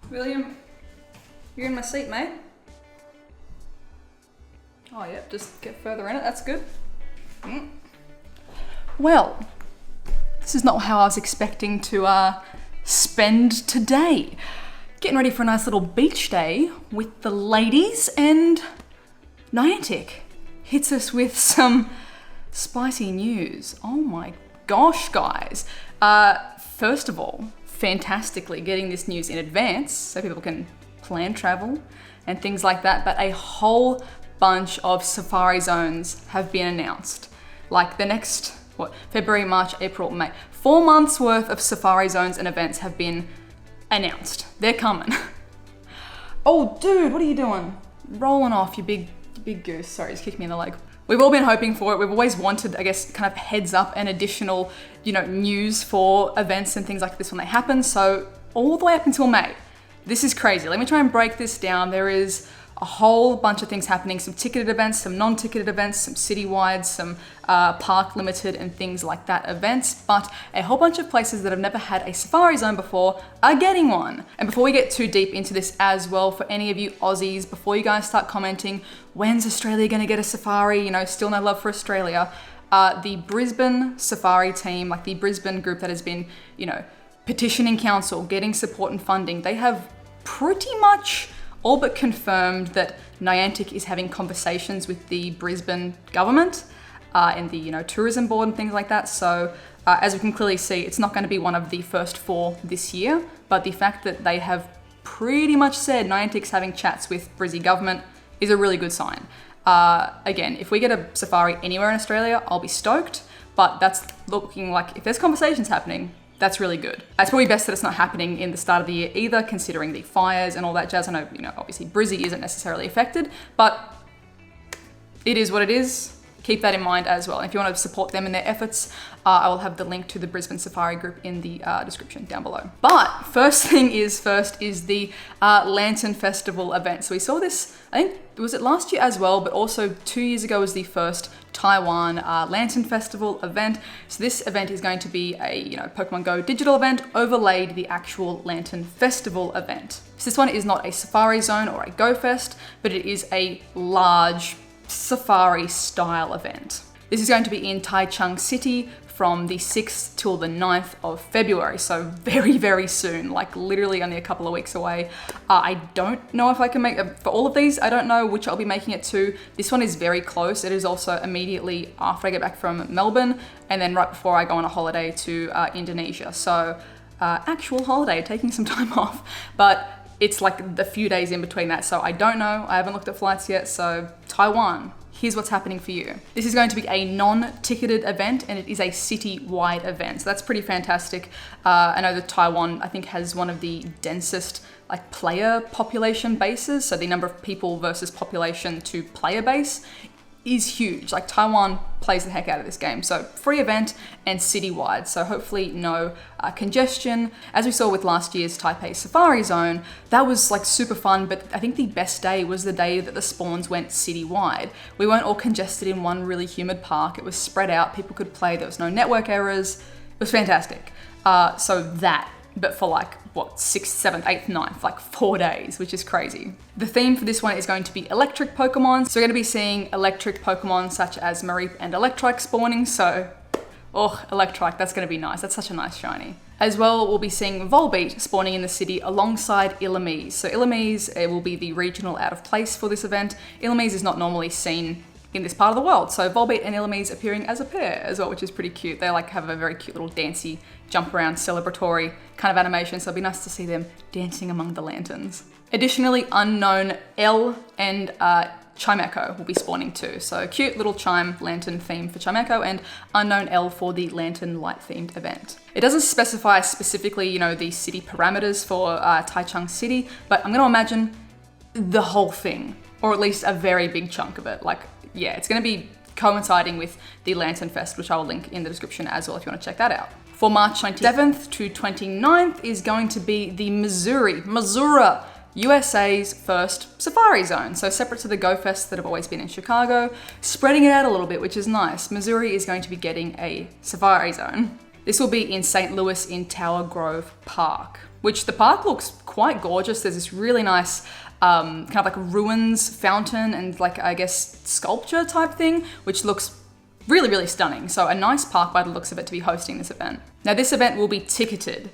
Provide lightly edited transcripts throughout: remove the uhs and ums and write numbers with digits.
William, you're in my seat, mate. Oh, yep, just get further in it, that's good. Well, this is not how I was expecting to spend today. Getting ready for a nice little beach day with the ladies, and Niantic hits us with some spicy news. Oh my gosh, guys. First of all, fantastically getting this news in advance so people can plan travel and things like that, but a whole bunch of safari zones have been announced. Like the next, February, March, April, May. 4 months worth of safari zones and events have been announced. They're coming. Oh dude, what are you doing? Rolling off, you big goose. Sorry, just kicked me in the leg. We've all been hoping for it. We've always wanted, I guess, kind of heads up and additional, news for events and things like this when they happen. So all the way up until May. This is crazy. Let me try and break this down. There is a whole bunch of things happening, some ticketed events, some non-ticketed events, some citywide, some park limited and things like that events, but a whole bunch of places that have never had a safari zone before are getting one. And before we get too deep into this as well, for any of you Aussies, before you guys start commenting, when's Australia gonna get a safari? Still no love for Australia. The Brisbane safari team, like the Brisbane group that has been, petitioning council, getting support and funding, they have pretty much all but confirmed that Niantic is having conversations with the Brisbane government and the tourism board and things like that. So as we can clearly see, it's not going to be one of the first 4 this year, but the fact that they have pretty much said Niantic's having chats with Brizzy government is a really good sign. Again, if we get a safari anywhere in Australia, I'll be stoked, but that's looking like if there's conversations happening, that's really good. It's probably best that it's not happening in the start of the year either, considering the fires and all that jazz. I know, obviously Brizzy isn't necessarily affected, but it is what it is. Keep that in mind as well. And if you want to support them in their efforts, I will have the link to the Brisbane Safari group in the description down below. But first thing is first is the Lantern Festival event. So we saw this, I think, was it last year as well, but also 2 years ago was the first Taiwan Lantern Festival event. So this event is going to be a Pokemon Go digital event overlaid the actual Lantern Festival event. So this one is not a safari zone or a Go Fest, but it is a large safari style event. This is going to be in Taichung City from the 6th till the 9th of February. So very, very soon, like literally only a couple of weeks away. I don't know if I can make, for all of these, I don't know which I'll be making it to. This one is very close. It is also immediately after I get back from Melbourne and then right before I go on a holiday to Indonesia. So actual holiday, taking some time off, but it's like the few days in between that. So I don't know, I haven't looked at flights yet. So Taiwan, here's what's happening for you. This is going to be a non-ticketed event and it is a city-wide event. So that's pretty fantastic. I know that Taiwan, I think, has one of the densest player population bases. So the number of people versus population to player base is huge. Taiwan plays the heck out of this game. So free event and citywide. So hopefully no congestion. As we saw with last year's Taipei Safari Zone, that was super fun, but I think the best day was the day that the spawns went citywide. We weren't all congested in one really humid park. It was spread out, people could play, there was no network errors. It was fantastic. So that, but for 6th, 7th, 8th, 9th, 4 days, which is crazy. The theme for this one is going to be electric Pokemon. So we're going to be seeing electric Pokemon such as Mareep and Electrike spawning. So, Electrike, that's going to be nice. That's such a nice shiny. As well, we'll be seeing Volbeat spawning in the city alongside Illumise. So Illumise will be the regional out of place for this event. Illumise is not normally seen in this part of the world. So Volbeat and Illumise appearing as a pair as well, which is pretty cute. They have a very cute little dancey, jump around, celebratory kind of animation. So it'll be nice to see them dancing among the lanterns. Additionally, Unown L and Chimecho will be spawning too. So cute little chime lantern theme for Chimecho and Unown L for the lantern light themed event. It doesn't specify specifically, the city parameters for Taichung City, but I'm going to imagine the whole thing, or at least a very big chunk of it. Yeah, it's going to be coinciding with the Lantern Fest, which I will link in the description as well if you want to check that out. For March 27th to 29th is going to be the Missouri, USA's first safari zone. So separate to the Go Fest that have always been in Chicago, spreading it out a little bit, which is nice. Missouri is going to be getting a safari zone. This will be in St. Louis in Tower Grove Park. which the park looks quite gorgeous. There's this really nice kind of like ruins fountain and like, I guess, sculpture type thing, which looks really, really stunning. So a nice park by the looks of it to be hosting this event. Now this event will be ticketed.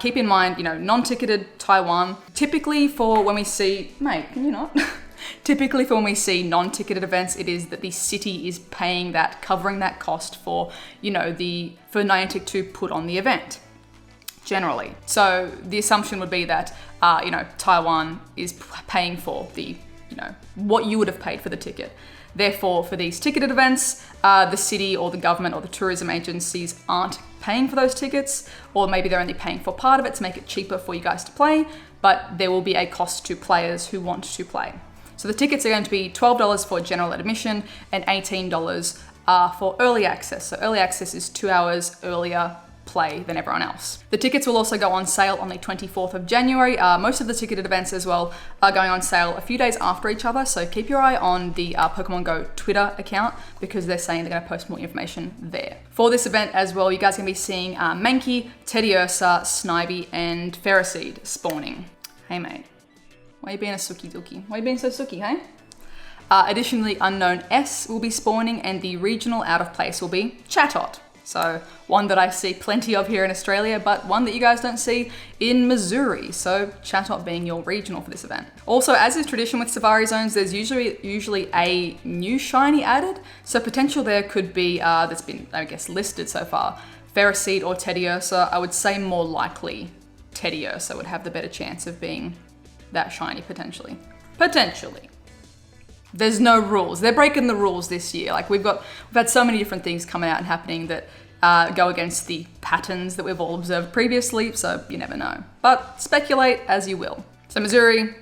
Keep in mind, you know, non-ticketed Taiwan. Typically for when we see, mate, can you not? Typically for when we see non-ticketed events, it is that the city is paying that, covering that cost for, you know, for Niantic to put on the event, generally. So the assumption would be that, you know, Taiwan is paying for the, you know, what you would have paid for the ticket. Therefore, for these ticketed events, the city or the government or the tourism agencies aren't paying for those tickets, or maybe they're only paying for part of it to make it cheaper for you guys to play, but there will be a cost to players who want to play. So the tickets are going to be $12 for general admission and $18 for early access. So early access is 2 hours earlier play than everyone else. The tickets will also go on sale on the 24th of January. Most of the ticketed events as well are going on sale a few days after each other, so keep your eye on the Pokemon Go Twitter account because they're saying they're going to post more information there. For this event as well, you guys are going to be seeing Mankey, Teddiursa, Snivy, and Ferroseed spawning. Hey mate, why are you being a sookie dookie? Why are you being so sookie, hey? Additionally, Unown S will be spawning and the regional out of place will be Chatot. So one that I see plenty of here in Australia, but one that you guys don't see in Missouri. So Chatot being your regional for this event. Also, as is tradition with Safari Zones, there's usually a new shiny added. So potential there could be, that's been, I guess, listed so far, Ferroseed or Teddiursa. I would say more likely Teddiursa would have the better chance of being that shiny potentially. Potentially. There's no rules. They're breaking the rules this year. Like we've had so many different things coming out and happening that go against the patterns that we've all observed previously, so you never know. But speculate as you will. So Missouri,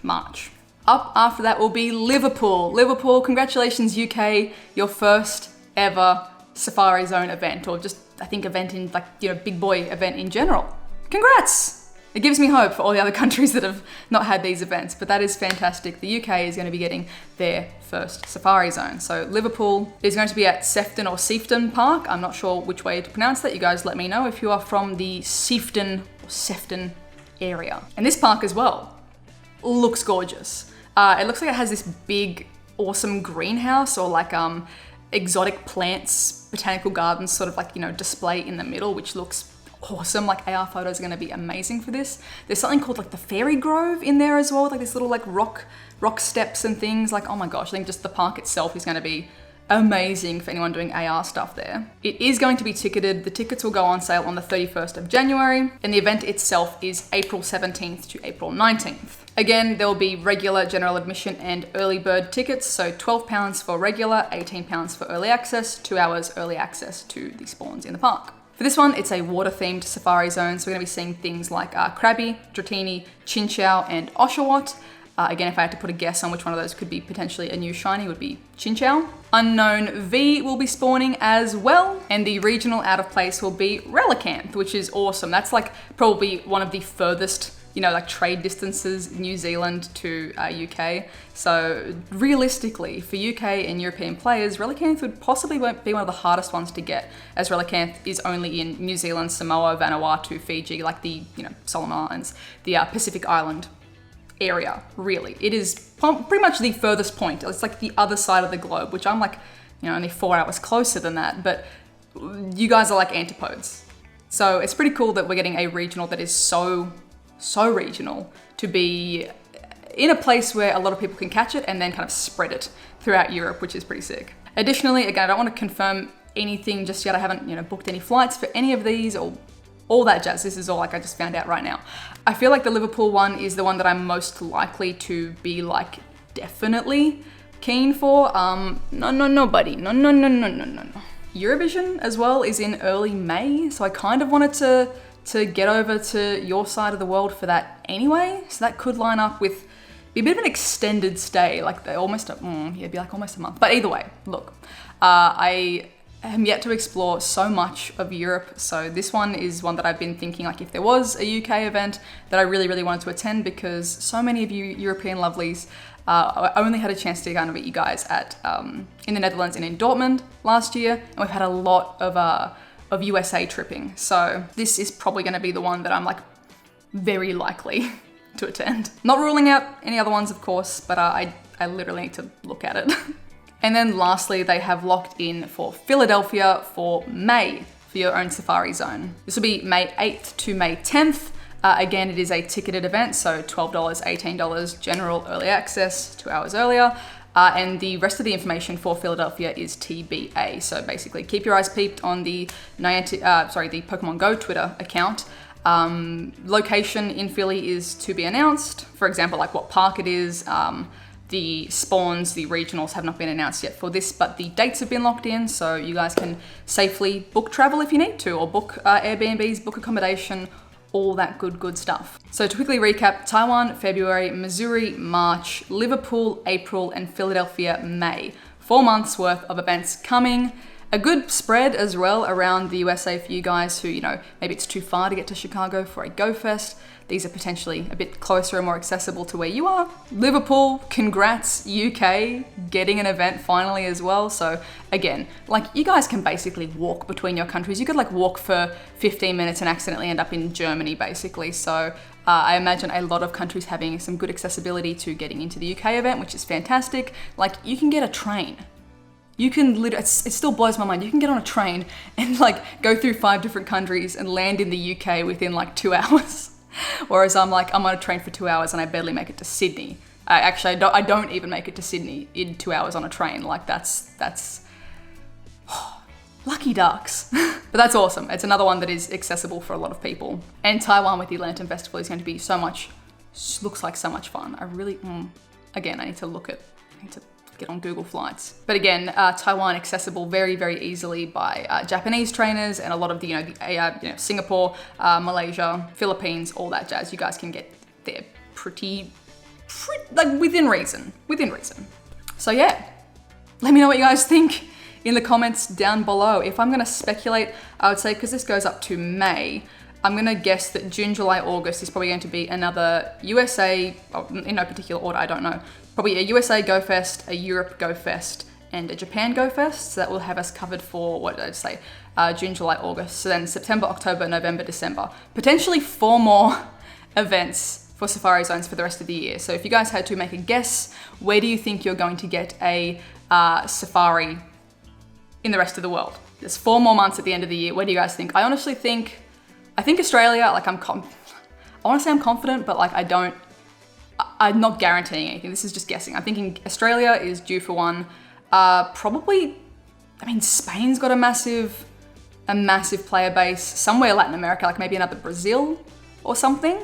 March. Up after that will be Liverpool. Liverpool, congratulations UK, your first ever Safari Zone event, or just I think event in like, you know, big boy event in general. Congrats! It gives me hope for all the other countries that have not had these events, but that is fantastic. The UK is going to be getting their first Safari Zone. So Liverpool is going to be at Sefton or Sefton Park. I'm not sure which way to pronounce that. You guys let me know if you are from the Sefton area. And this park as well looks gorgeous. It looks like it has this big, awesome greenhouse or like exotic plants, botanical gardens sort of like, you know, display in the middle, which looks awesome. Like AR photos are going to be amazing for this. There's something called like the Fairy Grove in there as well, with like this little like rock steps and things. Like, oh my gosh, I think just the park itself is going to be amazing for anyone doing AR stuff there. It is going to be ticketed. The tickets will go on sale on the 31st of January, and the event itself is April 17th to April 19th. Again, there will be regular general admission and early bird tickets, so £12 for regular, £18 for early access, 2 hours early access to the spawns in the park. For this one, it's a water-themed Safari Zone, so we're going to be seeing things like Krabby, Dratini, Chinchou, and Oshawott. Again, if I had to put a guess on which one of those could be potentially a new shiny, it would be Chinchou. Unown V will be spawning as well, and the regional out of place will be Relicanth, which is awesome. That's like probably one of the furthest, you know, like trade distances, New Zealand to UK. So realistically, for UK and European players, Relicanth would possibly be one of the hardest ones to get, as Relicanth is only in New Zealand, Samoa, Vanuatu, Fiji, like the, you know, Solomon Islands, the Pacific Island area, really. It is pretty much the furthest point. It's like the other side of the globe, which I'm like, you know, only 4 hours closer than that, but you guys are like antipodes. So it's pretty cool that we're getting a regional that is so regional to be in a place where a lot of people can catch it and then kind of spread it throughout Europe, which is pretty sick. Additionally, again, I don't want to confirm anything just yet. I haven't, you know, booked any flights for any of these or all that jazz. This is all like I just found out right now. I feel like the Liverpool one is the one that I'm most likely to be like definitely keen for. No, buddy. No. Eurovision as well is in early May, so I kind of wanted to get over to your side of the world for that anyway. So that could line up with be a bit of an extended stay, like it'd be like almost a month. But either way, look, I am yet to explore so much of Europe. So this one is one that I've been thinking, like if there was a UK event that I really wanted to attend, because so many of you European lovelies I only had a chance to kind of meet you guys at in the Netherlands and in Dortmund last year, and we've had a lot of USA tripping. So this is probably going to be the one that I'm like very likely to attend. Not ruling out any other ones, of course, but I literally need to look at it. And then lastly, they have locked in for Philadelphia for May for your own safari zone. This will be May 8th to May 10th. Again, it is a ticketed event, so $12, $18, general early access, 2 hours earlier. And the rest of the information for Philadelphia is TBA. So basically, keep your eyes peeped on the Pokemon Go Twitter account. Location in Philly is to be announced. For example, like what park it is. The spawns, the regionals have not been announced yet for this, but the dates have been locked in, so you guys can safely book travel if you need to, or book Airbnbs, book accommodation, all that good stuff. So to quickly recap, Taiwan, February, Missouri, March, Liverpool, April, and Philadelphia, May. 4 months worth of events coming. A good spread as well around the USA for you guys who, maybe it's too far to get to Chicago for a Go Fest. These are potentially a bit closer and more accessible to where you are. Liverpool, congrats, UK, getting an event finally as well. So again, like you guys can basically walk between your countries. You could like walk for 15 minutes and accidentally end up in Germany basically. So I imagine a lot of countries having some good accessibility to getting into the UK event, which is fantastic. Like you can get a train. You can literally, it still blows my mind. You can get on a train and like go through 5 different countries and land in the UK within like 2 hours. Whereas I'm on a train for 2 hours and I barely make it to Sydney. I don't even make it to Sydney in 2 hours on a train. Like that's lucky ducks. But that's awesome. It's another one that is accessible for a lot of people. And Taiwan with the Lantern Festival is going to be looks like so much fun. I really, again, I need to get on Google Flights. But again, Taiwan accessible very, very easily by Japanese trainers and a lot of the, Singapore, Malaysia, Philippines, all that jazz. You guys can get there pretty like within reason. So yeah, let me know what you guys think in the comments down below. If I'm gonna speculate, I would say, because this goes up to May, I'm gonna guess that June, July, August is probably going to be another USA, in no particular order, I don't know, probably a USA Go Fest, a Europe Go Fest, and a Japan Go Fest. So that will have us covered for, what did I say, June, July, August. So then September, October, November, December. Potentially 4 more events for Safari Zones for the rest of the year. So if you guys had to make a guess, where do you think you're going to get a safari in the rest of the world? There's 4 more months at the end of the year. Where do you guys think? I honestly think, Australia, like I want to say I'm confident, but like I'm not guaranteeing anything. This is just guessing. I'm thinking Australia is due for one. Probably, Spain's got a massive player base. Somewhere Latin America, like maybe another Brazil or something.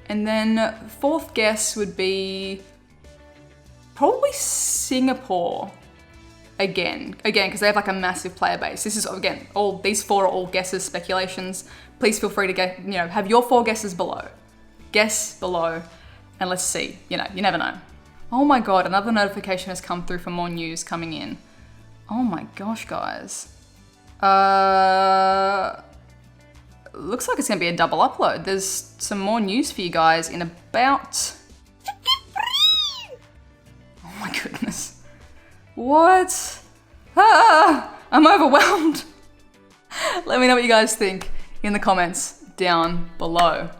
And then 4th guess would be probably Singapore. Again, because they have like a massive player base. This is, again, these 4 are all guesses, speculations. Please feel free to have your 4 guesses below. Guess below. And let's see, you never know. Oh my God, another notification has come through for more news coming in. Oh my gosh, guys. Looks like it's gonna be a double upload. There's some more news for you guys in about... Oh my goodness. What? I'm overwhelmed. Let me know what you guys think in the comments down below.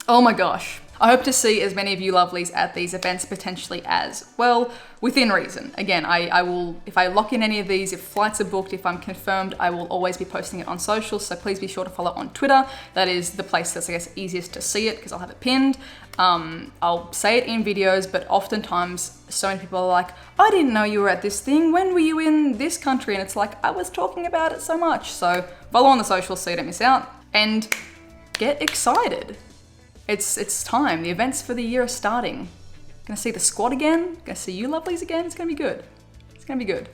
Oh my gosh. I hope to see as many of you lovelies at these events potentially as well, within reason. Again, I will, if I lock in any of these, if flights are booked, if I'm confirmed, I will always be posting it on socials, so please be sure to follow on Twitter. That is the place that's, I guess, easiest to see it because I'll have it pinned. I'll say it in videos, but oftentimes so many people are like, I didn't know you were at this thing. When were you in this country? And it's like, I was talking about it so much. So follow on the socials so you don't miss out and get excited. It's time. The events for the year are starting. Gonna see the squad again. Gonna see you lovelies again. It's gonna be good. It's gonna be good.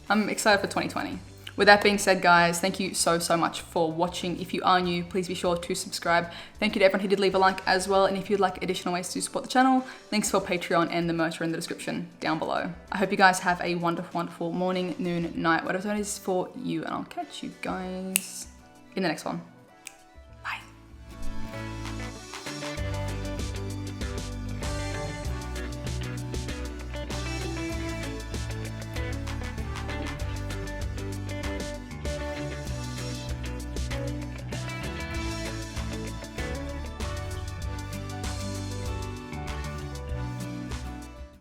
I'm excited for 2020. With that being said, guys, thank you so much for watching. If you are new, please be sure to subscribe. Thank you to everyone who did leave a like as well. And if you'd like additional ways to support the channel, links for Patreon and the merch are in the description down below. I hope you guys have a wonderful morning, noon, night, whatever it is for you. And I'll catch you guys in the next one.